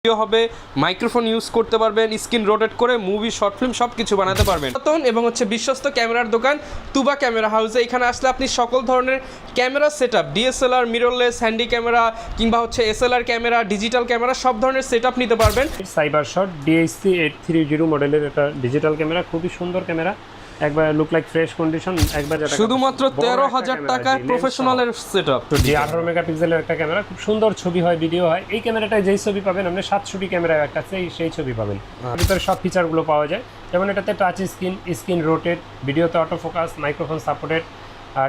হবে microphone use করতে পারবেন, স্ক্রিন রোটেট করে মুভি শর্ট ফিল্ম সব কিছু বানাতে পারবেন। এবং হচ্ছে বিশ্বস্ত ক্যামেরার দোকান তুবা ক্যামেরা হাউসে। এখানে আসলে আপনি সকল ধরনের camera setup, DSLR, mirrorless, handy camera কিংবা হচ্ছে এসএলআর ক্যামেরা, ডিজিটাল ক্যামেরা সব ধরনের সেটআপ নিতে পারবেন। সাইবার শট ডিএসসি 830 মডেলের এটা ডিজিটাল ক্যামেরা, খুবই সুন্দর ক্যামেরা, একবার লুক লাইক ফ্রেশ কন্ডিশন, একবার শুধুমাত্র 13,000 টাকায় প্রফেশনালের সেটআপ। তো 18 মেগাপিক্সেলের একটা ক্যামেরা, খুব সুন্দর ছবি হয়, ভিডিও হয়। এই ক্যামেরাটায় যেই ছবি পাবেন আপনি 720 ক্যামেরায় একটা সেই ছবি পাবেন। ভিতরে সব ফিচারগুলো পাওয়া যায়, যেমন এটাতে টাচ স্ক্রিন রোটেট, ভিডিওতে auto focus, microphone supported,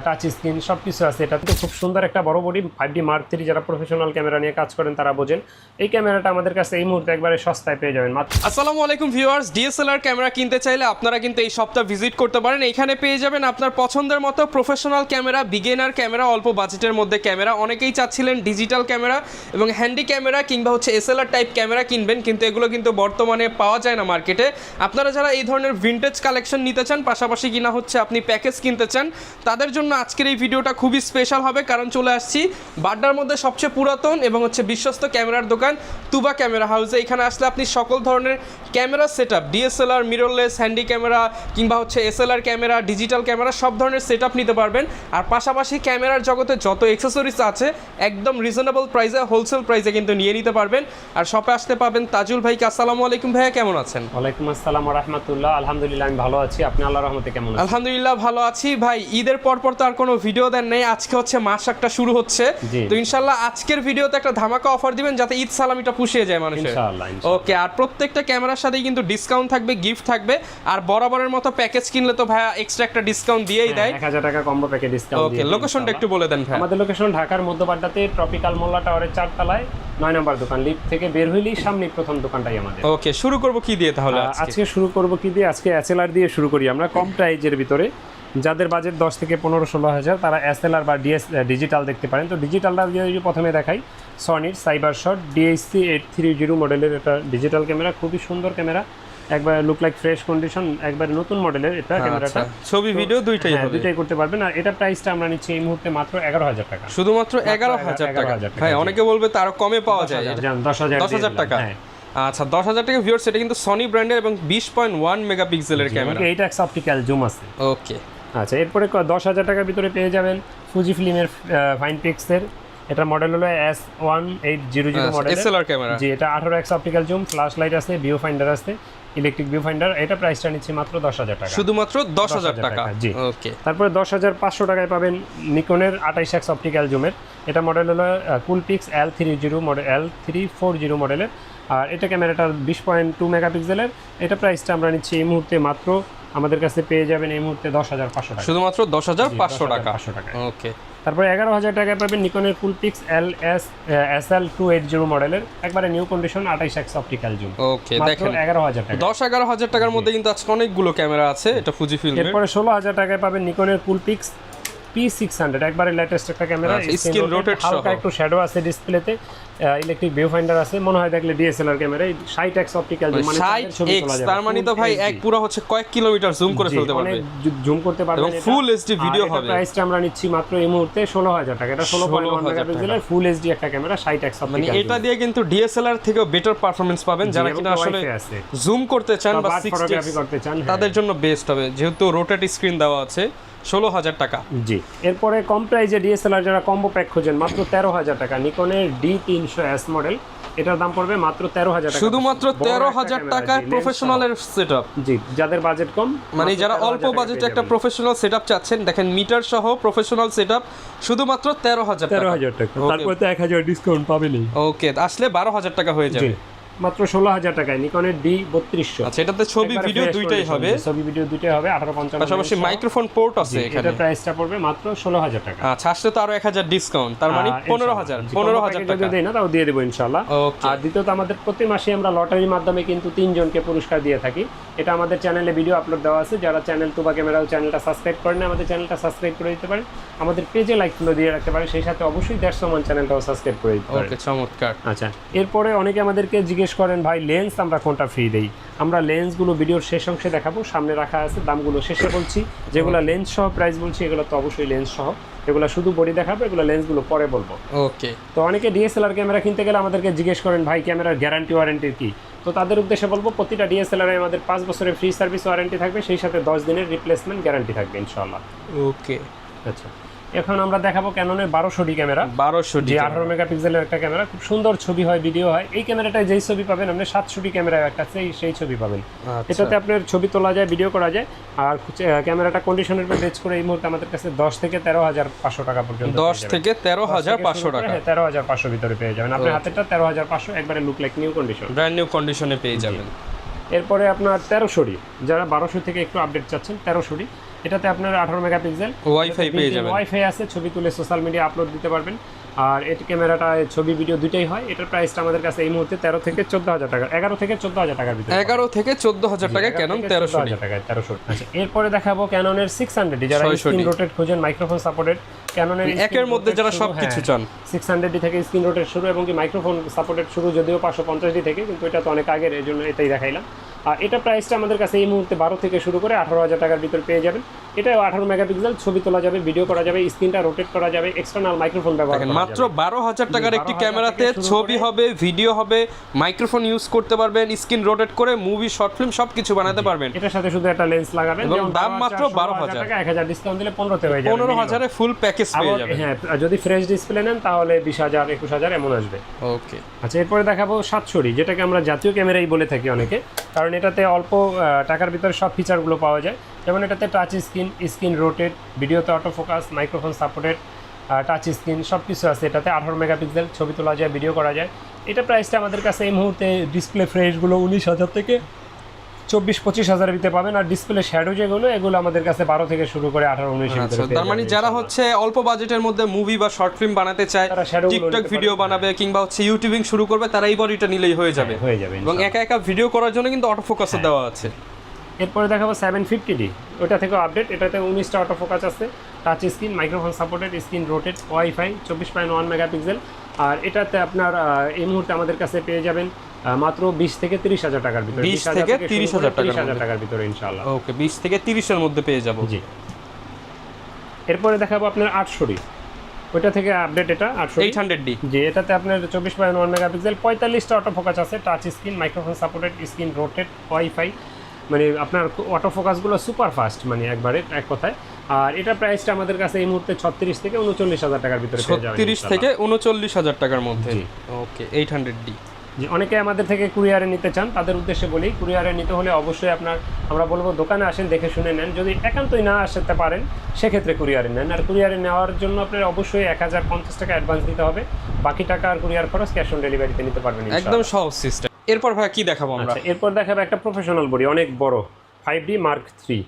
touch screen সব কিছু আছে। এটা কিন্তু খুব সুন্দর একটা বড় বডি 5D Mark III, যারা প্রফেশনাল ক্যামেরা নিয়ে কাজ করেন তারা বোঝেন। এই ক্যামেরাটা আমাদের কাছে এই মুহূর্তে একবারে সস্তায় পেয়ে যাবেন মাত্র। আসসালামু আলাইকুম ভিউয়ার্স, ডিএসএলআর ক্যামেরা কিনতে চাইলে আপনারা কিন্তু এই সপ্তাহ ভিজিট করতে পারেন। এখানে পেয়ে যাবেন আপনার পছন্দের মতো প্রফেশনাল ক্যামেরা, বিগিনার ক্যামেরা, অল্প বাজেটের মধ্যে ক্যামেরা। অনেকেই চাচ্ছিলেন ডিজিটাল ক্যামেরা এবং হ্যান্ডি ক্যামেরা কিংবা হচ্ছে এসএলআর টাইপ ক্যামেরা কিনবেন, কিন্তু এগুলো কিন্তু বর্তমানে পাওয়া যায় না মার্কেটে। আপনারা যারা এই ধরনের ভিনটেজ কালেকশন নিতে চান, পাশাপাশি কিনা হচ্ছে আপনি প্যাকেজ কিনতে চান, তাদের জন্য আজকের এই ভিডিওটা খুবই স্পেশাল হবে। কারণ চলে আসছি বাড্ডার মধ্যে সবচেয়ে পুরাতন এবং হচ্ছে বিশ্বস্ত ক্যামেরার দোকান তুবা ক্যামেরা হাউসে। এখানে আসলে আপনি সকল ধরনের camera setup, DSLR, mirrorless, handy camera কিংবা হচ্ছে এসএলআর ক্যামেরা, ডিজিটাল ক্যামেরা সব ধরনের সেটআপ নিতে পারবেন। আর পাশাপাশি ক্যামেরার জগতে যত অ্যাক্সেসরিজ আছে একদম রিজনেবল প্রাইসে, হোলসেল প্রাইসে কিন্তু নিয়ে নিতে পারবেন। আর শপে আসতে পাবেন তাজুল ভাইকে। আসসালামু আলাইকুম ভাইয়া, কেমন আছেন? ওয়ালাইকুম আসসালাম ওয়া রাহমাতুল্লাহ। আলহামদুলিল্লাহ আমি ভালো আছি, আপনি আল্লাহর রহমতে কেমন আছেন? আলহামদুলিল্লাহ ভালো আছি ভাই। ঈদের পর তো আর কোনো ভিডিও দেন নাই, আজকে হচ্ছে মাস একটা শুরু হচ্ছে, তো ইনশাআল্লাহ আজকের ভিডিওতে একটা ধামাকা অফার দিবেন যাতে ঈদ সালামিটা পুষিয়ে যায় মানুষের। ইনশাআল্লাহ। ওকে, আর প্রত্যেকটা ক্যামেরার সাথেই কিন্তু ডিসকাউন্ট থাকবে, গিফট থাকবে। আর বরাবরের মতো প্যাকেজ কিনলে তো ভাইয়া এক্সট্রা একটা ডিসকাউন্ট দিয়েই দেয়, 1000 টাকা কম্বো প্যাকেজ ডিসকাউন্ট। ওকে, লোকেশনটা একটু বলে দেন ভাই। আমাদের লোকেশন ঢাকার মধ্যবাড্ডাতে ট্রপিক্যাল মোল্লা টাওয়ারের 4 তলায় 9 নম্বর দোকান, লিফট থেকে বের হইলেই সামনে প্রথম দোকানটাই আমাদের। ওকে, শুরু করব কি দিয়ে তাহলে? আজকে শুরু করব কি দিয়ে? আজকে এসএলআর দিয়ে শুরু করি আমরা, কম প্রাইজের ভিতরে। যাদের বাজেট 10 থেকে 15-16 হাজার তারা এসএলআর বা ডিজিটাল দেখতে পারেন। তো ডিজিটালটা দিয়ে প্রথমে দেখাই, সনির সাইবার শট ডিএসসি 830 মডেলের এটা ডিজিটাল ক্যামেরা, খুবই সুন্দর ক্যামেরা, একবার লুক লাইক ফ্রেশ কন্ডিশন, একবার নতুন মডেলের এটা ক্যামেরাটা। ছবি ভিডিও দুইটাই করতে পারবেন। আর এটা প্রাইসটা আমরা নিচ্ছি এই মুহূর্তে মাত্র 11,000 টাকা, শুধুমাত্র 11,000 টাকা। হ্যাঁ, অনেকে বলবে তারও কমে পাওয়া যায়, 10,000 টাকা। আচ্ছা, 10,000 টাকা ভিউয়ার্স, এটা কিন্তু সনি ব্র্যান্ডের এবং 20.1 মেগাপিক্সেলের ক্যামেরা, 8x অপটিক্যাল জুম আছে। ওকে, আচ্ছা, এরপরে 10,000 টাকার ভিতরে পেয়ে যাবেন ফুজি ফিল্মের ফাইনপিক্সের, এটা মডেল হলো S1800 মডেল এসএলআর ক্যামেরা। জি, এটা 18x optical zoom, flash light আছে, ভিউ ফাইন্ডার আছে, ইলেকট্রিক ভিউ ফাইন্ডার। এটা প্রাইসটা নিচ্ছি মাত্র 10,000 টাকা, শুধুমাত্র 10,000 টাকা। জি, ওকে। তারপরে 10,500 টাকায় পাবেন নিকনের 28x অপটিক্যাল জুমের, এটা মডেল হলো কুলপিক্স L340 মডেলের। আর এটা ক্যামেরাটা 20.2 মেগাপিক্সেলের। এটা প্রাইসটা আমরা নিচ্ছি এই মুহূর্তে মাত্র, আমাদের কাছে পেয়ে যাবেন এই মুহূর্তে 10,500 টাকা, শুধুমাত্র 10,500 টাকা। ওকে। তারপরে 11,000 টাকায় পাবেন নিকনের কুলপিক্স SL280 মডেলের, একবারে new condition 28x optical zoom. Okay, দেখেন 11,000 টাকা, 10-11,000 টাকার মধ্যে কিন্তু আজকে অনেকগুলো ক্যামেরা আছে এটা ফুজি ফিল্মের। এরপরে 16,000 টাকায় পাবেন নিকনের কুলপিক্স P600, একবারে লেটেস্ট একটা ক্যামেরা, স্ক্রিন রোটেট সহ, হালকা একটু শ্যাডো আছে ডিসপ্লেতে, ইলেকট্রিক ভিউ ফাইন্ডার আছে। মনে হয় দেখলে DSLR camera, 60x optical zoom, মানে 60x, তার মানে তো ভাই এক পুরো হচ্ছে কয়েক কিলোমিটার জুম করে ফেলতে পারবে, জুম করতে পারবে এবং ফুল এইচডি ভিডিও হবে। প্রাইসটা আমরা নিচ্ছি মাত্র এই মুহূর্তে 16,000 টাকা। এটা 16.1 মেগাপিক্সেলের ফুল এইচডি একটা ক্যামেরা, 60x মানে অপটিক্যাল। এটা দিয়ে কিন্তু ডিএসএলআর থেকেও বেটার পারফরম্যান্স পাবেন যারা কিনা আসলে জুম করতে চান বা ফটোগ্রাফি করতে চান, তাদের জন্য বেস্ট হবে, যেহেতু রোটেট স্ক্রিন দেওয়া আছে। 16,000 টাকা। জি, এরপরে কম প্রাইজে ডিএসএলআর যারা কম্বো প্যাক খোঁজেন, মাত্র 13,000 টাকা, নিকনের D300S মডেল, এটার দাম পড়বে মাত্র 13,000 টাকা, শুধুমাত্র 13,000 টাকায় প্রফেশনালের সেটআপ। জি, যাদের বাজেট কম, মানে যারা অল্প বাজেটে একটা প্রফেশনাল সেটআপ চাচ্ছেন, দেখেন মিটার সহ প্রফেশনাল সেটআপ শুধুমাত্র 13,000 টাকা। তারপর তো 1,000 ডিসকাউন্ট পাবেনই। ওকে, আসলে 12,000 টাকা হয়ে যাবে, মাত্র 16,000 টাকায় নিকনের D3200। আচ্ছা, এটাতে ছবি ভিডিও দুইটাই হবে, ছবি ভিডিও দুইটাই হবে, 1855, পাশাপাশি মাইক্রোফোন পোর্ট আছে এখানে। এটা প্রাইসটা পড়বে মাত্র 16,000 টাকা। আচ্ছা, আসলে তো আরো 1,000 ডিসকাউন্ট, তার মানে 15,000 টাকা দেই না, তাও দিয়ে দেব ইনশাআল্লাহ। আর দ্বিতীয়ত আমাদের প্রতি মাসে আমরা লটারির মাধ্যমে কিন্তু 3 জনকে পুরস্কার দিয়ে থাকি। এটা আমাদের চ্যানেলে ভিডিও আপলোড দেওয়া আছে, যারা চ্যানেল তুবা ক্যামেরাও চ্যানেলটা সাবস্ক্রাইব করেন না, আমাদের চ্যানেলটা সাবস্ক্রাইব করে দিতে পারেন, আমাদের পেজে লাইক ফলো দিয়ে রাখতে পারেন, সেই সাথে অবশ্যই 150 মান চ্যানেলটাও সাবস্ক্রাইব করে দিতে পারেন। ওকে, চমৎকার। আচ্ছা, এরপরে অনেকে আমাদেরকে জিজ্ঞেস জিজ্ঞেস করেন ভাই লেন্স আমরা কোনটা ফ্রি দেই, আমরা লেন্সগুলো ভিডিওর শেষ অংশে দেখাবো, সামনে রাখা আছে, দামগুলো শেষে বলছি। যেগুলো লেন্স সহ প্রাইস বলছি এগুলো তো অবশ্যই লেন্স সহ, এগুলো শুধু বডি দেখাবো, এগুলো লেন্সগুলো পরে বলবো। ওকে। তো অনেকে ডিএসএলআর ক্যামেরা কিনতে গেলে আমাদেরকে জিজ্ঞেস করেন ভাই ক্যামেরার গ্যারান্টি ওয়ারেন্টি কি। তো তাদের উদ্দেশ্যে বলবো প্রতিটা ডিএসএলআরে আমাদের 5 বছরের ফ্রি সার্ভিস ওয়ারেন্টি থাকবে, সেই সাথে 10 দিনের রিপ্লেসমেন্ট গ্যারান্টি থাকবে ইনশাআল্লাহ। ওকে, আচ্ছা, এখন আমরা দেখাবো ক্যাননের 1200D ক্যামেরা। 1200D 18 মেগাপিক্সেলের একটা ক্যামেরা, খুব সুন্দর ছবি হয়, ভিডিও হয়। এই ক্যামেরাটায় যেই ছবি পাবেন আপনি 700D ক্যামেরায় একটা সেই ছবি পাবেন। এটাতে আপনার ছবি তোলা যায়, ভিডিও করা যায়। আর ক্যামেরাটা কন্ডিশনের উপর বেচ করে এই মুহূর্তে আমাদের কাছে 10 থেকে 13,500 টাকা পর্যন্ত, 10 থেকে 13,500 টাকা, 13,500 ভিতরে পেয়ে যাবেন। আপনার হাতেরটা 13,500 একবারে look like new condition, brand new কন্ডিশনে পেয়ে যাবেন। এরপরে আপনার 1300D, যারা 1200 থেকে একটু আপডেট চাচ্ছেন, 1300D এটাতে আপনার 18 মেগাপিক্সেল ওয়াইফাই পেয়ে যাবেন। ওয়াইফাই আছে, ছবি তুলে সোশ্যাল মিডিয়া আপলোড দিতে পারবেন। আর এই ক্যামেরাটা ছবি ভিডিও দুইটাই হয়। এটার প্রাইসটা আমাদের কাছে এই মুহূর্তে 13 থেকে 14,000 টাকা, 11 থেকে 14,000 টাকার ভিতরে, 11 থেকে 14,000 টাকা ক্যানন 1300D টাকায় 1300। আচ্ছা, এরপরে দেখাবো ক্যাননের 600D, যারা স্ক্রিন রোটেট খোঁজেন, মাইক্রোফোন সাপোর্টেড। ক্যাননের একের মধ্যে যারা সবকিছু চান, 600D থেকে স্ক্রিন রোটেট শুরু, এবং কি মাইক্রোফোন সাপোর্টেড শুরু, যদিও 550D থেকে, কিন্তু এটা তো অনেক আগের, এই জন্য এটাই দেখাইলাম। আর এটা প্রাইসটা আমাদের কাছে এই মুহূর্তে 12 থেকে শুরু করে 18,000 টাকার ভিতরে পেয়ে যাবেন। এটাও 18 মেগাপিক্সেল, ছবি তোলা যাবে, ভিডিও করা যাবে, স্ক্রিনটা রোটেট করা যাবে, এক্সটার্নাল মাইক্রোফোন ব্যবহার করা যাবে। মাত্র 12,000 টাকার একটি ক্যামেরাতে ছবি হবে, ভিডিও হবে, মাইক্রোফোন ইউজ করতে পারবেন, স্ক্রিন রোটেট করে মুভি, শর্ট ফিল্ম সবকিছু বানাতে পারবেন। এটার সাথে শুধু একটা লেন্স লাগাবেন, এবং দাম মাত্র 12,000 টাকা, 1000 ডিসকাউন্ট দিলে 15 তে হয়ে যাবে, 15,000 এ ফুল প্যাকেজ পেয়ে যাবেন। হ্যাঁ, যদি ফ্রেশ ডিসপ্লে নেন তাহলে 20,000 21,000 এমন আসবে। ওকে। আচ্ছা, এরপরে দেখাবো 700D, যেটাকে আমরা জাতীয় ক্যামেরাই বলে থাকি অনেকে, কারণ এটাতে অল্প টাকার ভিতরে সব ফিচারগুলো পাওয়া যায়। যেমন এটাতে টাচ স্ক্রিন রোটেট, ভিডিওতে auto focus, microphone supported, touch screen সব কিছু আছে। এটাতে 18 মেগাপিক্সেল, ছবি তোলা যায়, ভিডিও করা যায়। এটা প্রাইসটা আমাদের কাছে এই মুহূর্তে ডিসপ্লে ফ্রেশগুলো 19,000 থেকে 24-25,000 ভিতরে পাবেন। আর ডিসপ্লে শ্যাডো যেগুলো, এগুলো আমাদের কাছে 12 থেকে শুরু করে 18-19 এর ভিতরে। তার মানে যারা হচ্ছে অল্প বাজেটের মধ্যে মুভি বা শর্ট ফিল্ম বানাতে চায়, টিকটক ভিডিও বানাবে, কিংবা হচ্ছে ইউটিউবিং শুরু করবে, তারা এই বডিটা নিলেই হয়ে যাবে। এবং একা একা ভিডিও করার জন্য কিন্তু অটো ফোকাসও দেওয়া আছে। এরপরে দেখাবো 750D, ওটা থেকেও আপডেট। এটাতে 19টা অটো ফোকাস আছে, touch screen, microphone supported, screen rotate, wifi, 24.1 megapixel. আর এটাতে আপনার এই মুহূর্তে আমাদের কাছে পেয়ে যাবেন মাত্র 20 থেকে 30,000 টাকার ভিতরে, 20 থেকে 30,000 টাকার ভিতরে ইনশাআল্লাহ। ওকে, 20 থেকে 30 এর মধ্যে পেয়ে যাব। জি। এরপরে দেখাবো আপনার 800D, ওইটা থেকে আপডেট এটা 800D। জি, এটাতে আপনার 24.1 মেগাপিক্সেল, 45টা অটো ফোকাস আছে, touch screen, microphone supported, screen rotate, wifi, মানে আপনার অটো ফোকাসগুলো সুপার ফাস্ট, মানে একবারে এক কথায়। আর এটা প্রাইসটা আমাদের কাছে এই মুহূর্তে 36 থেকে 39,000 টাকার ভিতরে পেয়ে যাবেন, 36 থেকে 39,000 টাকার মধ্যে। ওকে, 800D। যে অনেকে আমাদের থেকে কুরিয়ারে নিতে চান, তাদের উদ্দেশ্যে বলি, কুরিয়ারে নিতে হলে অবশ্যই আমরা বলবো দোকানে আসেন, দেখে শুনে নেন। যদি একান্তই না আসতে পারেন সেক্ষেত্রে কুরিয়ারে নেন। আর কুরিয়ারে নেওয়ার জন্য আপনার অবশ্যই 1050 টাকা অ্যাডভান্স দিতে হবে, বাকি টাকা আর কুরিয়ার খরচ ক্যাশ অন ডেলিভারিতে নিতে পারবেন একদম সহজ সিস্টেম। এরপর ভাই কি দেখাবো আমরা? এরপর দেখাবো একটা প্রফেশনাল বডি, অনেক বড় 5D Mark III,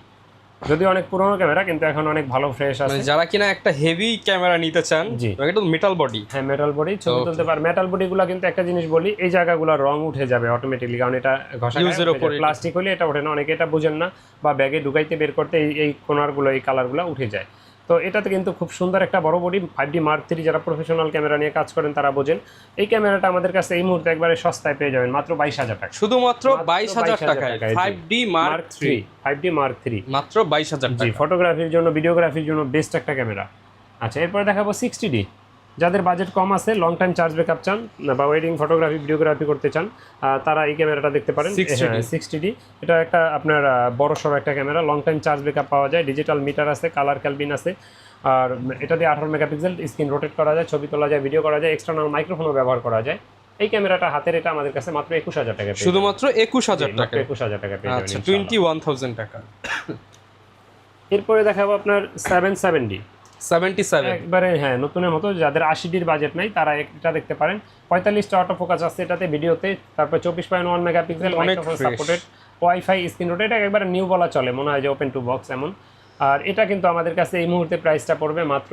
যদি অনেক পুরনো ক্যামেরা কিন্তু এখন অনেক ভালো ফ্রেশ আছে। যারা কিনা একটা হেভি ক্যামেরা নিতে চান, এটা তো মেটাল বডি। হ্যাঁ, মেটাল বডি, ছবি তুলতে পার। মেটাল বডিগুলো কিন্তু একটা জিনিস বলি, এই জায়গাগুলো রং উঠে যাবে অটোমেটিক্যালি, কারণ এটা ঘষা ইউজের উপরে। প্লাস্টিক হলে এটা ওঠে না, অনেকে এটা বুঝেন না, বা ব্যাগে ঢুকাইতে বের করতে এই কোনারগুলো, এই কালারগুলো উঠে যায়। তো এটাতে কিন্তু খুব সুন্দর একটা বড় বডি 5D Mark III, যারা প্রফেশনাল ক্যামেরা নিয়ে কাজ করেন তারা বোঝেন। এই ক্যামেরাটা আমাদের কাছে এই মুহূর্তে একবারে সস্তায় পেয়ে যাবেন, মাত্র 22,000 টাকা, শুধুমাত্র 22,000 টাকায় 5D Mark III, 5D Mark III মাত্র 22,000 টাকা। জি, ফটোগ্রাফির জন্য, ভিডিওগ্রাফির জন্য বেস্ট একটা ক্যামেরা। আচ্ছা, এরপরে দেখাবো 60D, যাদের বাজেট কম আছে, লং টাইম চার্জ ব্যাকআপ চান, বা ওয়েডিং ফটোগ্রাফি, ভিডিওগ্রাফি করতে চান, তারা এই ক্যামেরাটা দেখতে পারেন। 60D এটা একটা আপনার বড় সড়ো একটা camera, long time charge backup পাওয়া যায়, ডিজিটাল মিটার আছে, কালার ক্যালবিন আছে। আর এটা দিয়ে 18 মেগাপিক্সেল, স্ক্রিন রোটেট করা যায়, ছবি তোলা যায়, ভিডিও করা যায়, এক্সটার্নাল মাইক্রোফোনও ব্যবহার করা যায়। এই ক্যামেরাটা হাতের, এটা আমাদের কাছে মাত্র 21,000 টাকা, শুধুমাত্র 21,000 টাকা, 21,000 টাকা পেয়ে যাবেন। আচ্ছা, 21,000 টাকা। এরপরে দেখাবো আপনার 77D, 77 একবারে হ্যাঁ নতুনের মতো, যাদের 80Dর বাজেট নাই তারা এটা দেখতে পারেন। 45টা অটো ফোকাস আছে এটাতে, ভিডিওতে, তারপর 24.1 megapixel, microphone supported, wifi, screen rotate, এটা একবারে নিউ বলা চলে, মনে হয় যে ওপেন টু বক্স এমন। আর এটা কিন্তু আমাদের কাছে এই মুহূর্তে প্রাইসটা পড়বে মাত্র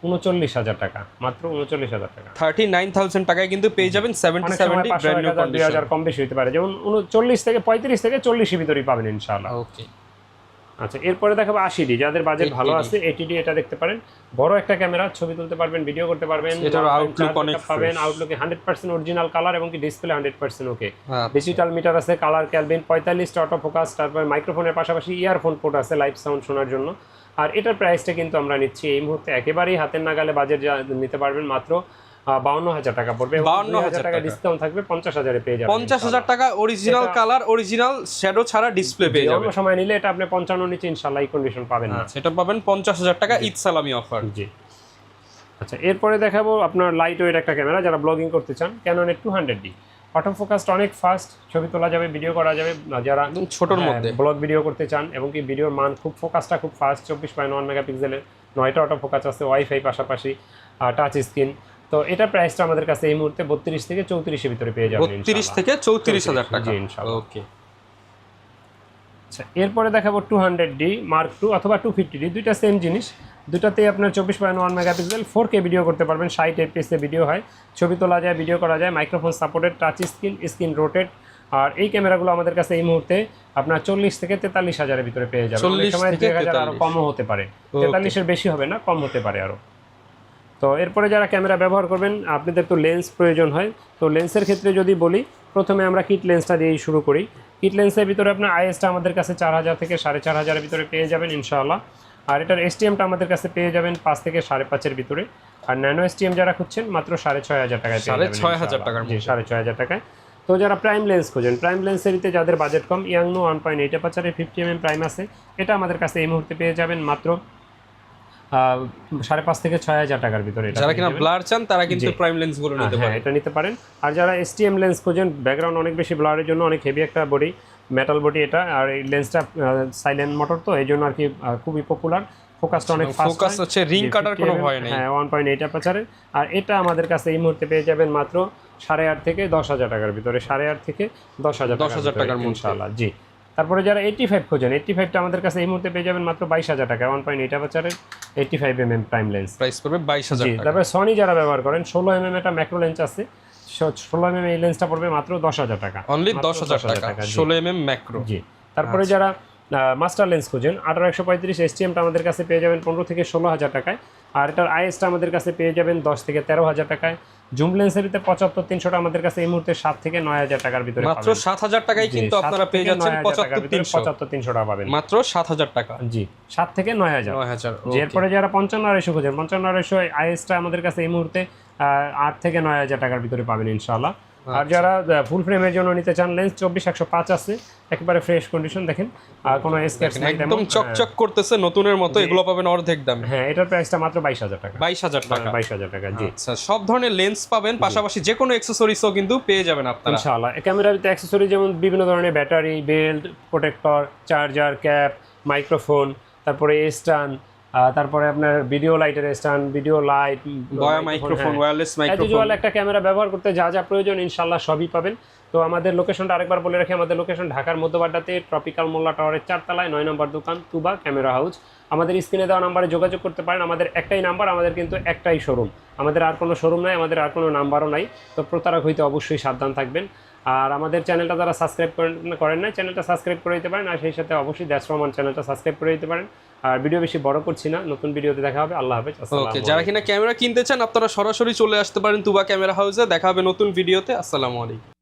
39,000 টাকা, মাত্র 39,000 টাকা, 39,000 টাকায় কিন্তু পেয়ে যাবেন 77D ব্র্যান্ড নিউ কন্ডিশন। 2,000 কম বেশি হতে পারে, যেমন 40 থেকে 35 থেকে 40 এর ভিতরেই পাবেন ইনশাআল্লাহ। ওকে, আচ্ছা, এরপরে দেখাবো 80D, যাদের বাজেট ভালো 80D আছে 80D এটা দেখতে পারেন। বড় একটা ক্যামেরা, ছবি তুলতে পারবেন, ভিডিও করতে পারবেন, এটার আউটলুক অনেক পাবেন, আউটলুকে 100% অরিজিনাল কালার এবং কি ডিসপ্লে 100% ওকে। ডিজিটাল মিটার আছে, কালার ক্যালভিন, 45টা অটো ফোকাস, তারপর মাইক্রোফোনের পাশাপাশি ইয়ারফোন পোর্ট আছে লাইভ সাউন্ড শোনার জন্য। আর এটার প্রাইসটা কিন্তু আমরা নিচ্ছি এই মুহূর্তে একেবারেই হাতের নাগালে, বাজেট নিতে পারবেন মাত্র 52,000 টাকা পড়বে। 52,000 টাকা ডিসকাউন্ট থাকবে, 50,000 এ পেয়ে যাবেন। 50,000 টাকা অরিজিনাল কালার, অরিজিনাল শ্যাডো ছাড়া ডিসপ্লে পেয়ে যাবেন। অন্য সময় নিলে এটা আপনি 55 নিচে ইনশাআল্লাহ এই কন্ডিশন পাবেন না। সেটা পাবেন 50,000 টাকা ঈদ সালামি অফার। জি। আচ্ছা, এরপরে দেখাবো আপনার লাইট ওয়েট একটা ক্যামেরা, যারা ব্লগিং করতে চান, ক্যাননের 200D। অটো ফোকাসটা অনেক ফাস্ট, ছবি তোলা যাবে, ভিডিও করা যাবে। যারা ছোটর মধ্যে ব্লগ ভিডিও করতে চান এবং কি ভিডিওর মান খুব, ফোকাসটা খুব ফাস্ট, 24.1 মেগাপিক্সেলের, 9টা অটো ফোকাস আছে, ওয়াইফাই পাশাপাশি, টাচ স্ক্রিন। তো এটা প্রাইসটা আমাদের কাছে এই মুহূর্তে 32 থেকে 34 এর ভিতরে পেয়ে যাবেন। 32 থেকে 34,000 টাকা। জি ইনশাআল্লাহ। ওকে। আচ্ছা, এরপরে দেখাবো 200D Mark II অথবা 250D, দুইটা সেম জিনিস। দুটাতেই আপনার 24.1 মেগাপিক্সেল, 4K ভিডিও করতে পারবেন, 60 FPS এ ভিডিও হয়, ছবি তোলা যায়, ভিডিও করা যায়, microphone supported, touch screen rotate. আর এই ক্যামেরাগুলো আমাদের কাছে এই মুহূর্তে আপনার 40 থেকে 43,000 এর ভিতরে পেয়ে যাবেন। অনেক সময় 2,000 আরো কমও হতে পারে, 43 এর বেশি হবে না, কম হতে পারে আরো। তো এরপরে যারা ক্যামেরা ব্যবহার করবেন, আপনাদের তো লেন্স প্রয়োজন হয়। তো লেন্সের ক্ষেত্রে যদি বলি, প্রথমে আমরা কিট লেন্সটা দিয়েই শুরু করি। কিট লেন্সের ভিতরে আপনার আইএসটা আমাদের কাছে 4,000 থেকে 4,500 এর ভিতরে পেয়ে যাবেন ইনশাআল্লাহ। আর এটার এসটিএমটা আমাদের কাছে পেয়ে যাবেন 5 থেকে 5.5 এর ভিতরে। আর ন্যানো এসটিএম যারা খুঁজছেন মাত্র 6,500 টাকায় পেয়ে যাবেন। 6,500 টাকার জি, 6,500 টাকায়। তো যারা প্রাইম লেন্স খোঁজেন, প্রাইম লেন্সেরিতে যাদের বাজেট কম, ইয়াংনো 1.8 অ্যাপারচারের 50mm প্রাইম আছে, এটা আমাদের কাছে এই মুহূর্তে পেয়ে যাবেন মাত্র 5,500 থেকে 6,000 টাকার ভিতরে। যারা কিনা ব্লার চান তারা কিন্তু প্রাইম লেন্স গুলো নিতে পারেন, এটা নিতে পারেন। আর যারা এসটিএম লেন্স খোঁজেন, ব্যাকগ্রাউন্ড অনেক বেশি ব্লারের জন্য, অনেক হেভি একটা বডি, মেটাল বডি এটা, আর এই লেন্সটা সাইলেন্ট মোটর, তো এই জন্য আর কি খুবই পপুলার। ফোকাসটা অনেক ফাস্ট, ফোকাস হচ্ছে রিং কাটার কোনো ভয় নেই। হ্যাঁ, 1.8 অ্যাপারচারের। আর এটা আমাদের কাছে এই মুহূর্তে পেয়ে যাবেন মাত্র 8,500 থেকে 10,000 টাকার ভিতরে, 8,500 থেকে 10,000 টাকার ইনশাআল্লাহ। জি। তারপরে যারা 85 খোঁজেন, 85টা আমাদের কাছে এই মুহূর্তে পেয়ে যাবেন মাত্র 22,000 টাকা, 1.8 অ্যাপারচারের 85mm প্রাইম লেন্স, প্রাইস পড়বে 22,000 টাকা। তারপরে সনি যারা ব্যবহার করেন, 16mm একটা ম্যাক্রো লেন্স আছে, 16mm এই লেন্সটা পড়বে মাত্র 10,000 টাকা, অনলি 10,000 টাকা, 16mm ম্যাক্রো। জি। তারপরে যারা মাস্টার লেন্স খোঁজেন, 18-135 এসটিএমটা আমাদের কাছে পেয়ে যাবেন 15 থেকে 16,000 টাকায়। আর এটার আইএসটা আমাদের কাছে পেয়ে যাবেন 10 থেকে 13,000 টাকায়। জুম লেন্সের ভিতরে 75-300টা আমাদের কাছে এই মুহূর্তে 7 থেকে 9,000 টাকার ভিতরে মাত্র 7,000 টাকায় কিন্তু আপনারা পেয়ে যাচ্ছেন 75-300 টাকা পাবেন মাত্র 7,000 টাকা। জি, 7 থেকে 9,000। এরপরে যারা 55-250 খোঁজেন, 55-250 আইএসটা আমাদের কাছে এই মুহূর্তে 8 থেকে 9,000 টাকার ভিতরে পাবেন ইনশাআল্লাহ। আর যারা ফুল ফ্রেমের জন্য নিতে চান, লেন্স 24-105 আছে, একেবারে ফ্রেশ কন্ডিশন, দেখেন, আর কোনো স্ক্র্যাচ নাই, একদম চকচক করতেছে নতুনের মতো। এগুলো পাবেন অর্ধেক দামে। হ্যাঁ, এটার প্রাইসটা মাত্র 22,000 টাকা। 22,000 টাকা, 22,000 টাকা। জি। আচ্ছা, সব ধরনের লেন্স পাবেন, পাশাপাশি যে কোনো অ্যাকসেসরিজও কিন্তু পেয়ে যাবেন আপনারা ইনশাআল্লাহ। ক্যামেরার অ্যাকসেসরি যেমন বিভিন্ন ধরনের battery, belt, protector, charger, cap, microphone, তারপরে স্ট্যান্ড, তারপরে আপনার ভিডিও লাইটের স্ট্যান্ড, ভিডিও লাইট, বয়া মাইক্রোফোন, ওয়্যারলেস মাইক্রোফোন, একটা ক্যামেরা ব্যবহার করতে যা যা প্রয়োজন ইনশাআল্লাহ সবই পাবেন। তো আমাদের লোকেশনটা আরেকবার বলে রাখি, আমাদের লোকেশন ঢাকার মধ্যবাড্ডাতে ট্রপিক্যাল মোল্লা টাওয়ারের 4 তলায় 9 নম্বর দোকান, তুবা ক্যামেরা হাউস। আমাদের স্ক্রিনে দেওয়া নাম্বারে যোগাযোগ করতে পারেন। আমাদের একটাই নাম্বার, আমাদের কিন্তু একটাই শোরুম, আমাদের আর কোনো শোরুম নাই, আমাদের আর কোনো নাম্বারও নাই। তো প্রতারক হইতে অবশ্যই সাবধান থাকবেন। আর আমাদের চ্যানেলটা যারা সাবস্ক্রাইব করেন না, চ্যানেলটা সাবস্ক্রাইব করে দিতে পারেন। আর সেই সাথে অবশ্যই দ্যাটস রহমান চ্যানেলটা সাবস্ক্রাইব করে দিতে পারেন। আর ভিডিও বেশি বড় করছি না, নতুন ভিডিওতে দেখা হবে। আল্লাহ হাফেজ। ওকে, যারা কিনা ক্যামেরা কিনতে চান আপনারা সরাসরি চলে আসতে পারেন তুবা ক্যামেরা হাউসে। দেখা হবে নতুন ভিডিওতে। আসসালামু আলাইকুম।